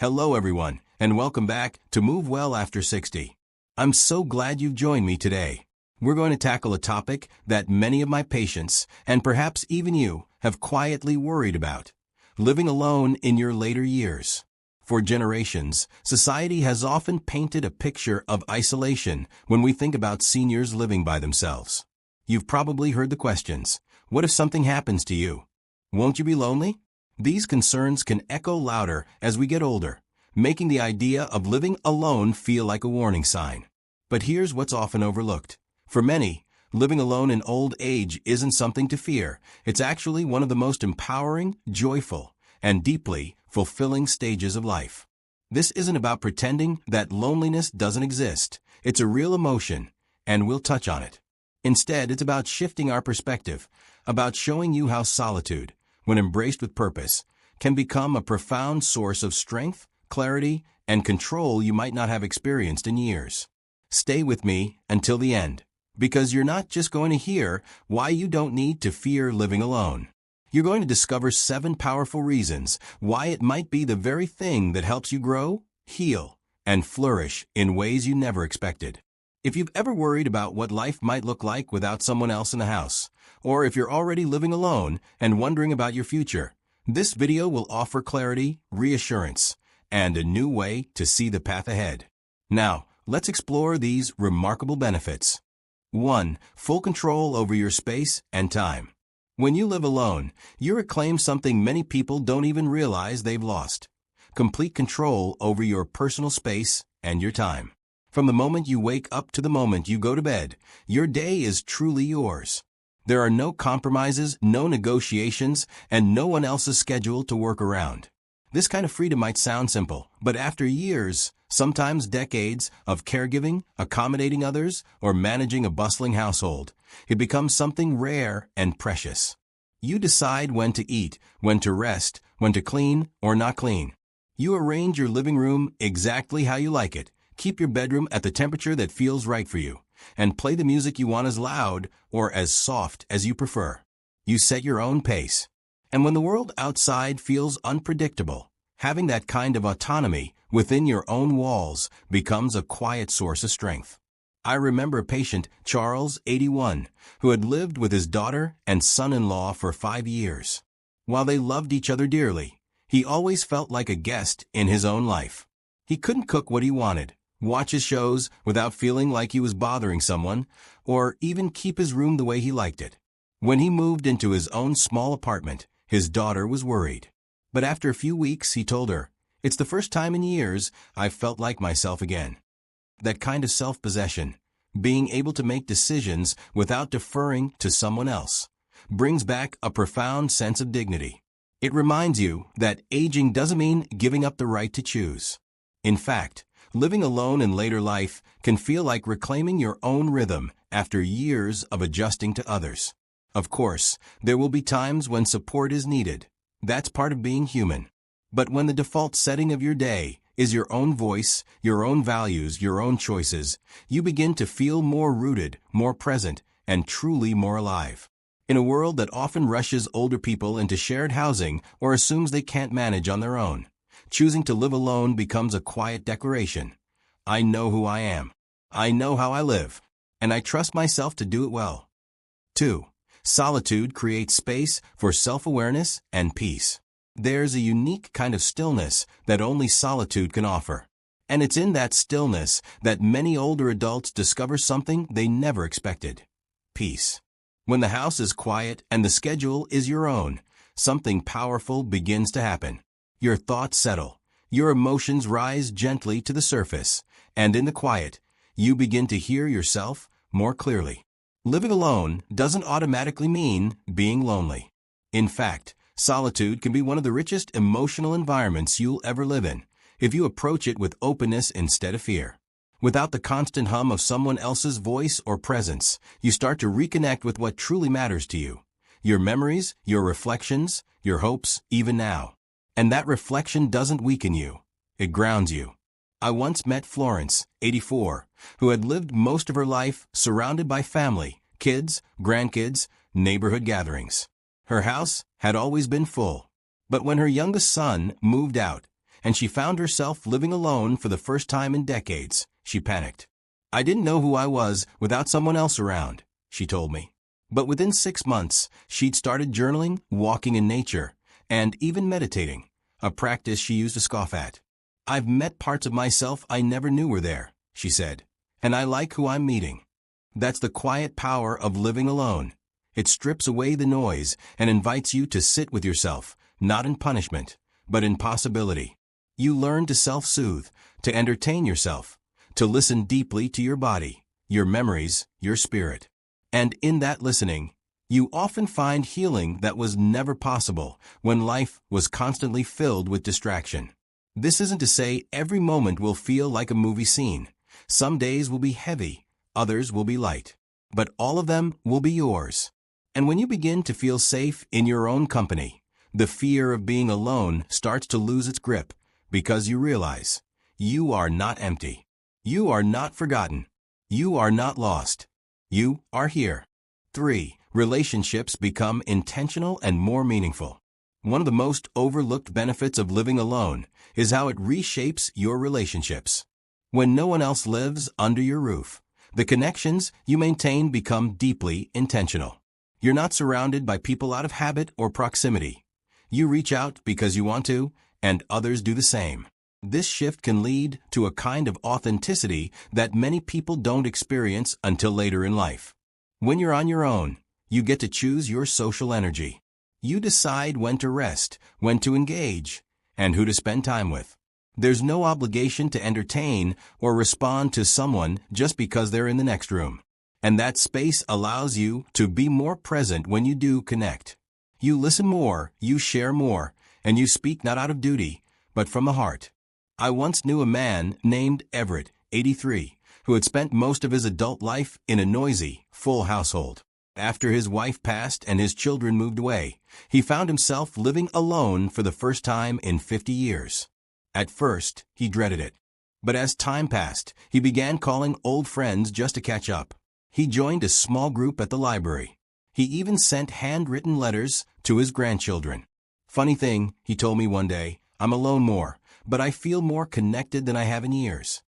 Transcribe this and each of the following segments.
Hello everyone, and welcome back to Move Well After 60. I'm so glad you've joined me today. We're going to tackle a topic that many of my patients, and perhaps even you, have quietly worried about: living alone in your later years. For generations, society has often painted a picture of isolation when we think about seniors living by themselves. You've probably heard the questions: what if something happens to you? Won't you be lonely? These concerns can echo louder as we get older, making the idea of living alone feel like a warning sign. But here's what's often overlooked. For many, living alone in old age isn't something to fear. It's actually one of the most empowering, joyful, and deeply fulfilling stages of life. This isn't about pretending that loneliness doesn't exist. It's a real emotion, and we'll touch on it. Instead, it's about shifting our perspective, about showing you how solitude, when embraced with purpose, can become a profound source of strength, clarity, and control you might not have experienced in years. Stay with me until the end, because you're not just going to hear why you don't need to fear living alone. You're going to discover 7 powerful reasons why it might be the very thing that helps you grow, heal, and flourish in ways you never expected. If you've ever worried about what life might look like without someone else in the house, or if you're already living alone and wondering about your future, this video will offer clarity, reassurance, and a new way to see the path ahead. Now, let's explore these remarkable benefits. 1. Full control over your space and time. When you live alone, you reclaim something many people don't even realize they've lost: complete control over your personal space and your time. From the moment you wake up to the moment you go to bed, your day is truly yours. There are no compromises, no negotiations, and no one else's schedule to work around. This kind of freedom might sound simple, but after years, sometimes decades, of caregiving, accommodating others, or managing a bustling household, it becomes something rare and precious. You decide when to eat, when to rest, when to clean or not clean. You arrange your living room exactly how you like it. Keep your bedroom at the temperature that feels right for you, and play the music you want as loud or as soft as you prefer. You set your own pace. And when the world outside feels unpredictable, having that kind of autonomy within your own walls becomes a quiet source of strength. I remember a patient, Charles, 81, who had lived with his daughter and son-in-law for 5 years. While they loved each other dearly, he always felt like a guest in his own life. He couldn't cook what he wanted, watch his shows without feeling like he was bothering someone, or even keep his room the way he liked it. When he moved into his own small apartment, his daughter was worried. But after a few weeks, he told her, "It's the first time in years I've felt like myself again." That kind of self-possession, being able to make decisions without deferring to someone else, brings back a profound sense of dignity. It reminds you that aging doesn't mean giving up the right to choose. In fact, living alone in later life can feel like reclaiming your own rhythm after years of adjusting to others. Of course, there will be times when support is needed. That's part of being human. But when the default setting of your day is your own voice, your own values, your own choices, you begin to feel more rooted, more present, and truly more alive. In a world that often rushes older people into shared housing or assumes they can't manage on their own, choosing to live alone becomes a quiet declaration. I know who I am. I know how I live. And I trust myself to do it well. 2. Solitude creates space for self-awareness and peace. There's a unique kind of stillness that only solitude can offer. And it's in that stillness that many older adults discover something they never expected: peace. When the house is quiet and the schedule is your own, something powerful begins to happen. Your thoughts settle, your emotions rise gently to the surface, and in the quiet, you begin to hear yourself more clearly. Living alone doesn't automatically mean being lonely. In fact, solitude can be one of the richest emotional environments you'll ever live in, if you approach it with openness instead of fear. Without the constant hum of someone else's voice or presence, you start to reconnect with what truly matters to you: your memories, your reflections, your hopes, even now. And that reflection doesn't weaken you. It grounds you. I once met Florence, 84, who had lived most of her life surrounded by family, kids, grandkids, neighborhood gatherings. Her house had always been full. But when her youngest son moved out, and she found herself living alone for the first time in decades. She panicked. "I didn't know who I was without someone else around," she told me. But within 6 months, she'd started journaling, walking in nature, and even meditating, a practice she used to scoff at. "I've met parts of myself I never knew were there," she said, "and I like who I'm meeting." That's the quiet power of living alone. It strips away the noise and invites you to sit with yourself, not in punishment, but in possibility. You learn to self-soothe, to entertain yourself, to listen deeply to your body, your memories, your spirit. And in that listening, you often find healing that was never possible when life was constantly filled with distraction. This isn't to say every moment will feel like a movie scene. Some days will be heavy, others will be light. But all of them will be yours. And when you begin to feel safe in your own company, the fear of being alone starts to lose its grip because you realize you are not empty. You are not forgotten. You are not lost. You are here. 3. Relationships become intentional and more meaningful. One of the most overlooked benefits of living alone is how it reshapes your relationships. When no one else lives under your roof, the connections you maintain become deeply intentional. You're not surrounded by people out of habit or proximity. You reach out because you want to, and others do the same. This shift can lead to a kind of authenticity that many people don't experience until later in life. When you're on your own, you get to choose your social energy. You decide when to rest, when to engage, and who to spend time with. There's no obligation to entertain or respond to someone just because they're in the next room. And that space allows you to be more present when you do connect. You listen more, you share more, and you speak not out of duty, but from the heart. I once knew a man named Everett, 83, who had spent most of his adult life in a noisy, full household. After his wife passed and his children moved away, he found himself living alone for the first time in 50 years. At first, he dreaded it. But as time passed, he began calling old friends just to catch up. He joined a small group at the library. He even sent handwritten letters to his grandchildren. "Funny thing," he told me one day, "I'm alone more, but I feel more connected than I have in years."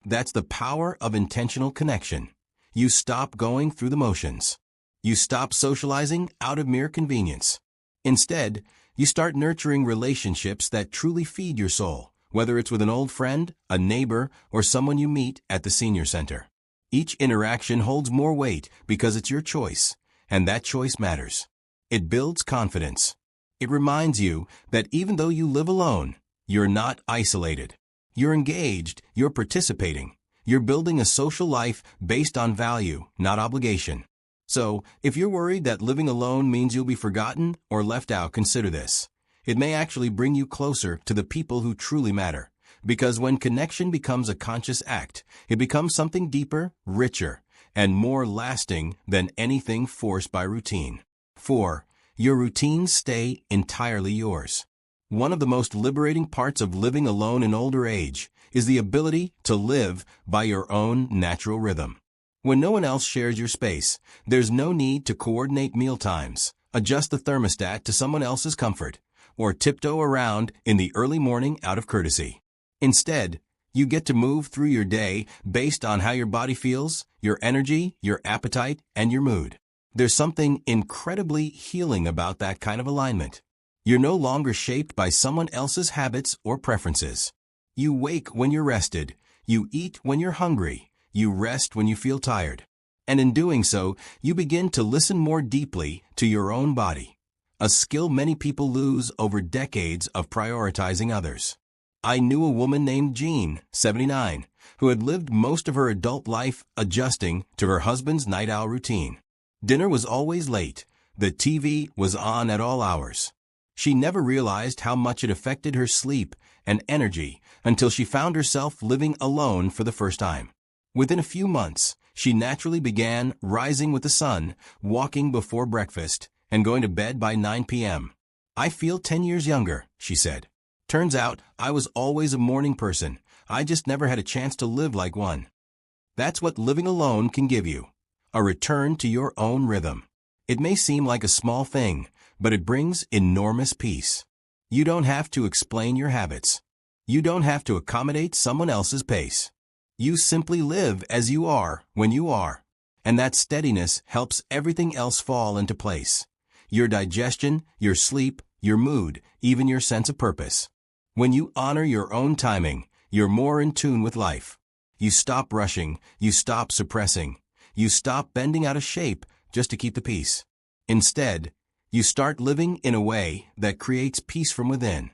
That's the power of intentional connection. You stop going through the motions. You stop socializing out of mere convenience. Instead, you start nurturing relationships that truly feed your soul, whether it's with an old friend, a neighbor, or someone you meet at the senior center. Each interaction holds more weight because it's your choice, and that choice matters. It builds confidence. It reminds you that even though you live alone, you're not isolated. You're engaged, you're participating. You're building a social life based on value, not obligation. So, if you're worried that living alone means you'll be forgotten or left out, consider this. It may actually bring you closer to the people who truly matter. Because when connection becomes a conscious act, it becomes something deeper, richer, and more lasting than anything forced by routine. 4. Your routines stay entirely yours. One of the most liberating parts of living alone in older age is the ability to live by your own natural rhythm. When no one else shares your space, there's no need to coordinate meal times, adjust the thermostat to someone else's comfort, or tiptoe around in the early morning out of courtesy. Instead, you get to move through your day based on how your body feels, your energy, your appetite, and your mood. There's something incredibly healing about that kind of alignment. You're no longer shaped by someone else's habits or preferences. You wake when you're rested, you eat when you're hungry, you rest when you feel tired. And in doing so, you begin to listen more deeply to your own body, a skill many people lose over decades of prioritizing others. I knew a woman named Jean, 79, who had lived most of her adult life adjusting to her husband's night owl routine. Dinner was always late. The TV was on at all hours. She never realized how much it affected her sleep and energy until she found herself living alone for the first time. Within a few months, she naturally began rising with the sun, walking before breakfast, and going to bed by 9 p.m. "I feel 10 years younger," she said. "Turns out I was always a morning person. I just never had a chance to live like one." That's what living alone can give you. A return to your own rhythm. It may seem like a small thing, but it brings enormous peace. You don't have to explain your habits. You don't have to accommodate someone else's pace. You simply live as you are when you are. And that steadiness helps everything else fall into place. Your digestion, your sleep, your mood, even your sense of purpose. When you honor your own timing, you're more in tune with life. You stop rushing, you stop suppressing, you stop bending out of shape just to keep the peace. Instead, you start living in a way that creates peace from within.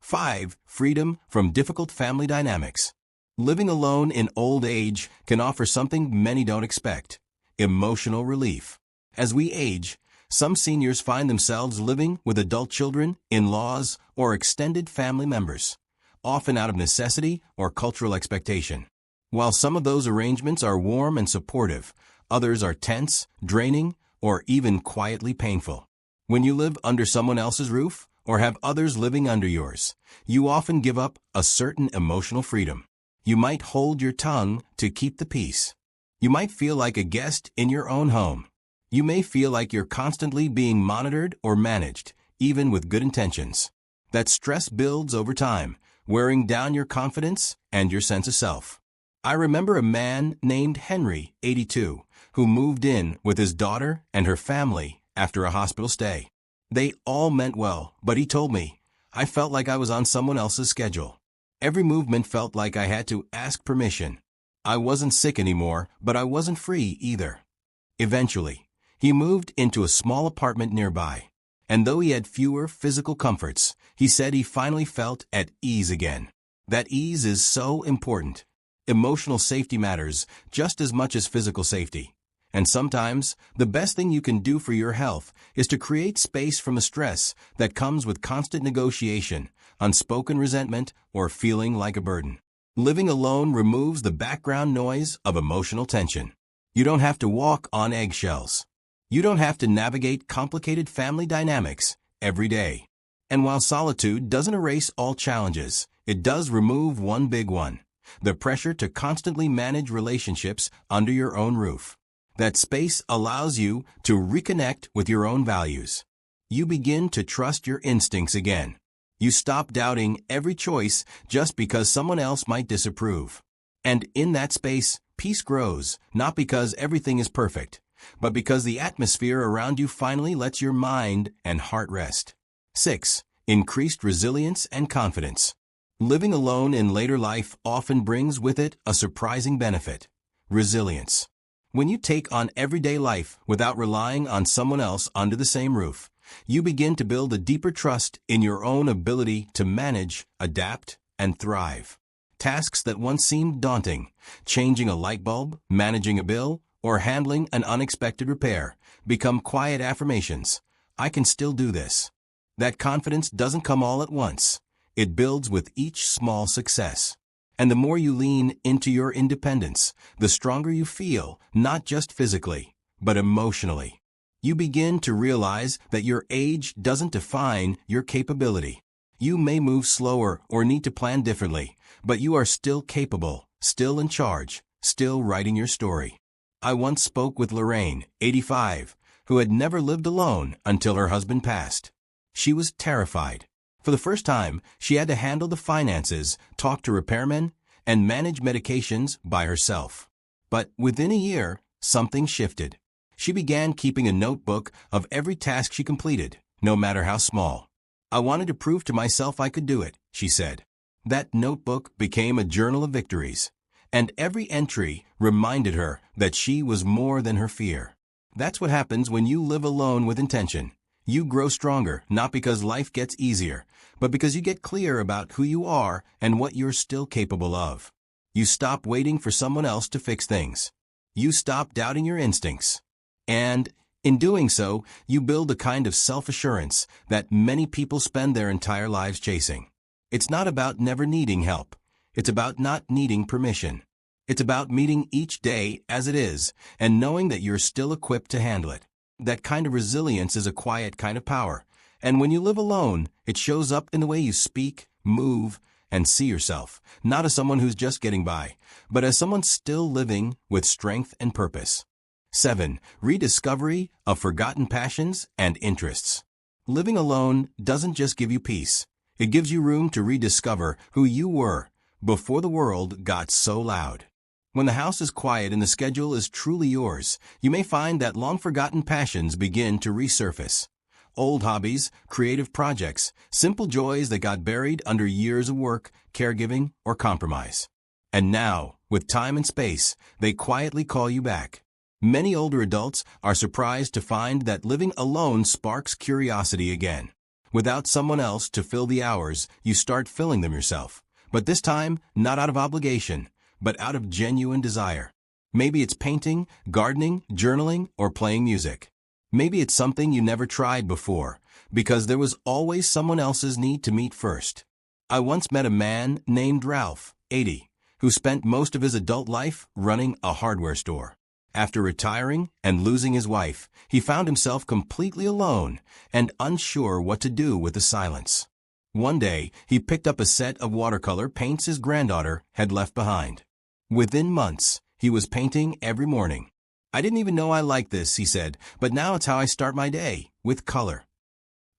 5. Freedom from difficult family dynamics. Living alone in old age can offer something many don't expect: emotional relief. As we age, some seniors find themselves living with adult children, in-laws, or extended family members, often out of necessity or cultural expectation. While some of those arrangements are warm and supportive, others are tense, draining, or even quietly painful. When you live under someone else's roof, or have others living under yours, you often give up a certain emotional freedom. You might hold your tongue to keep the peace. You might feel like a guest in your own home. You may feel like you're constantly being monitored or managed, even with good intentions. That stress builds over time, wearing down your confidence and your sense of self. I remember a man named Henry, 82, who moved in with his daughter and her family after a hospital stay. They all meant well, but he told me, I felt like I was on someone else's schedule. Every movement felt like I had to ask permission. I wasn't sick anymore, but I wasn't free either. Eventually, he moved into a small apartment nearby, and though he had fewer physical comforts, he said he finally felt at ease again. That ease is so important. Emotional safety matters just as much as physical safety. And sometimes, the best thing you can do for your health is to create space from the stress that comes with constant negotiation, unspoken resentment, or feeling like a burden. Living alone removes the background noise of emotional tension. You don't have to walk on eggshells. You don't have to navigate complicated family dynamics every day. And while solitude doesn't erase all challenges, it does remove one big one: the pressure to constantly manage relationships under your own roof. That space allows you to reconnect with your own values. You begin to trust your instincts again. You stop doubting every choice just because someone else might disapprove. And in that space, peace grows, not because everything is perfect, but because the atmosphere around you finally lets your mind and heart rest. 6. Increased resilience and confidence. Living alone in later life often brings with it a surprising benefit: resilience. When you take on everyday life without relying on someone else under the same roof, you begin to build a deeper trust in your own ability to manage, adapt, and thrive. Tasks that once seemed daunting, changing a light bulb, managing a bill, or handling an unexpected repair, become quiet affirmations. I can still do this. That confidence doesn't come all at once. It builds with each small success. And the more you lean into your independence, the stronger you feel, not just physically, but emotionally. You begin to realize that your age doesn't define your capability. You may move slower or need to plan differently, but you are still capable, still in charge, still writing your story. I once spoke with Lorraine, 85, who had never lived alone until her husband passed. She was terrified. For the first time, she had to handle the finances, talk to repairmen, and manage medications by herself. But within a year, something shifted. She began keeping a notebook of every task she completed, no matter how small. I wanted to prove to myself I could do it, she said. That notebook became a journal of victories, and every entry reminded her that she was more than her fear. That's what happens when you live alone with intention. You grow stronger, not because life gets easier, but because you get clear about who you are and what you're still capable of. You stop waiting for someone else to fix things. You stop doubting your instincts. And, in doing so, you build a kind of self-assurance that many people spend their entire lives chasing. It's not about never needing help. It's about not needing permission. It's about meeting each day as it is and knowing that you're still equipped to handle it. That kind of resilience is a quiet kind of power, and when you live alone, it shows up in the way you speak, move, and see yourself, not as someone who's just getting by, but as someone still living with strength and purpose. 7. Rediscovery of forgotten passions and interests. Living alone doesn't just give you peace, It gives you room to rediscover who you were before the world got so loud. When the house is quiet and the schedule is truly yours, you may find that long-forgotten passions begin to resurface. Old hobbies, creative projects, simple joys that got buried under years of work, caregiving, or compromise. And now, with time and space, they quietly call you back. Many older adults are surprised to find that living alone sparks curiosity again. Without someone else to fill the hours, you start filling them yourself. But this time, not out of obligation, but out of genuine desire. Maybe it's painting, gardening, journaling, or playing music. Maybe it's something you never tried before, because there was always someone else's need to meet first. I once met a man named Ralph, 80, who spent most of his adult life running a hardware store. After retiring and losing his wife, he found himself completely alone and unsure what to do with the silence. One day, he picked up a set of watercolor paints his granddaughter had left behind. Within months, he was painting every morning. "I didn't even know I liked this," he said, "but now it's how I start my day, with color."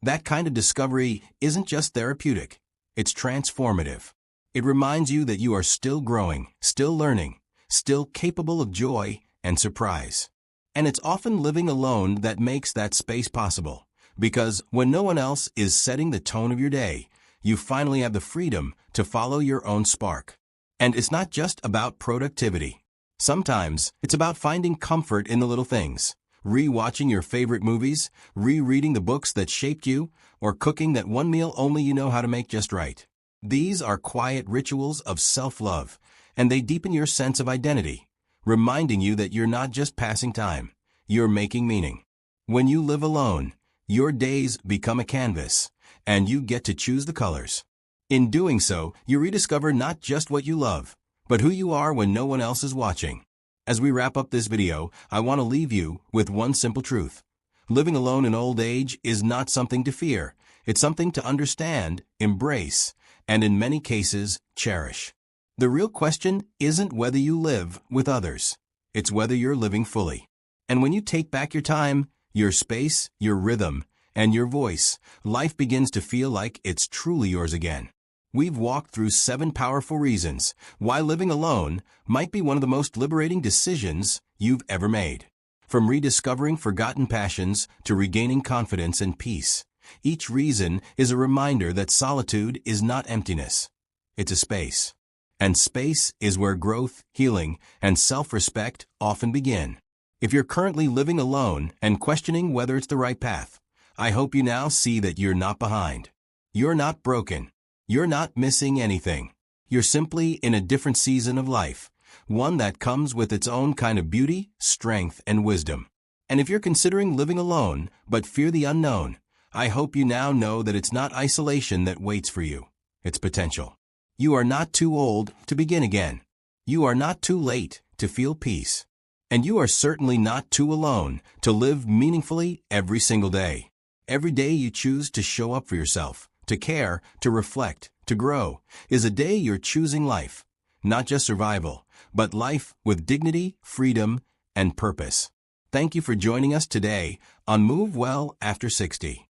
That kind of discovery isn't just therapeutic, it's transformative. It reminds you that you are still growing, still learning, still capable of joy and surprise. And it's often living alone that makes that space possible, because when no one else is setting the tone of your day, you finally have the freedom to follow your own spark. And it's not just about productivity. Sometimes it's about finding comfort in the little things, re-watching your favorite movies, rereading the books that shaped you, or cooking that one meal only you know how to make just right. These are quiet rituals of self-love, and they deepen your sense of identity, reminding you that you're not just passing time, you're making meaning. When you live alone, your days become a canvas, and you get to choose the colors. In doing so, you rediscover not just what you love, but who you are when no one else is watching. As we wrap up this video, I want to leave you with one simple truth. Living alone in old age is not something to fear. It's something to understand, embrace, and in many cases, cherish. The real question isn't whether you live with others. It's whether you're living fully. And when you take back your time, your space, your rhythm, and your voice, life begins to feel like it's truly yours again. We've walked through 7 powerful reasons why living alone might be one of the most liberating decisions you've ever made. From rediscovering forgotten passions to regaining confidence and peace, each reason is a reminder that solitude is not emptiness. It's a space. And space is where growth, healing, and self-respect often begin. If you're currently living alone and questioning whether it's the right path, I hope you now see that you're not behind. You're not broken. You're not missing anything. You're simply in a different season of life, one that comes with its own kind of beauty, strength, and wisdom. And if you're considering living alone but fear the unknown, I hope you now know that it's not isolation that waits for you. It's potential. You are not too old to begin again. You are not too late to feel peace. And you are certainly not too alone to live meaningfully every single day. Every day you choose to show up for yourself, to care, to reflect, to grow, is a day you're choosing life. Not just survival, but life with dignity, freedom, and purpose. Thank you for joining us today on Move Well After 60.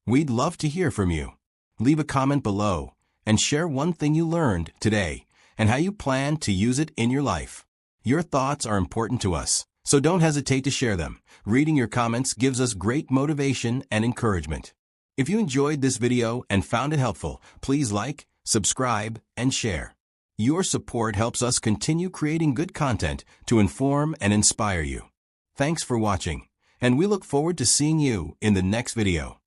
We'd love to hear from you. Leave a comment below and share one thing you learned today and how you plan to use it in your life. Your thoughts are important to us, so don't hesitate to share them. Reading your comments gives us great motivation and encouragement. If you enjoyed this video and found it helpful, please like, subscribe, and share. Your support helps us continue creating good content to inform and inspire you. Thanks for watching, and we look forward to seeing you in the next video.